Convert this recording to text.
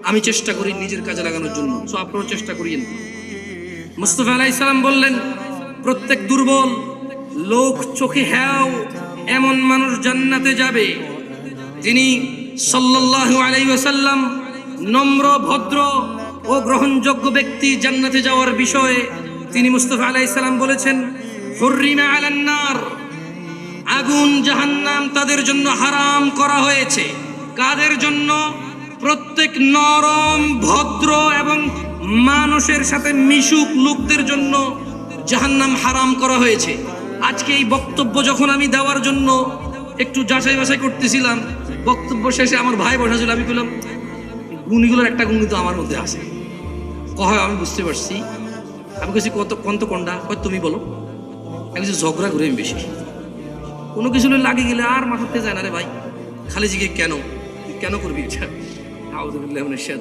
আমি চেষ্টা করি নিজের কাজে লাগানোর জন্য, সো আপনারাও চেষ্টা করিয়েন। মুস্তাফা আলাইহিস সালাম বললেন, প্রত্যেক দুর্বল লোক, চোখে হ্যাও এমন মানুষ জান্নাতে যাবে যিনি সাল্লাল্লাহু আলাইহি ওয়াসাল্লাম নম্র, ভদ্র ও গ্রহণযোগ্য ব্যক্তি। জান্নাতে যাওয়ার বিষয়ে তিনি মুস্তাফা আলাইহিস সালাম বলেছেন, হুররিমা আলান নার, আগুন জাহান্নাম তাদের জন্য হারাম করা হয়েছে। কাদের জন্য? প্রত্যেক নরম, ভদ্র এবং মানুষের সাথে মিশুক লোকদের জন্য জাহান্নাম হারাম করা হয়েছে। আজকে এই বক্তব্য যখন আমি দেওয়ার জন্য একটু যাচাই বাছাই করতেছিলাম, বক্তব্য শেষে আমার ভাই বসা ছিল, আমি বললাম গুণীগুলোর একটা গুণী তো আমার মধ্যে আছে। কয় আমি বুঝতে পারছি। আমি বলছি কত কোনটা? কয় তুমি বলো। আমি কিছু ঝগড়া করে আমি বেশি, কোনো কিছু লাগে গেলে আর মাথাতে যায় না রে ভাই, খালি জিগে কেন করবি এটা। আউযু বিল্লাহি মিনাশ শাইতানির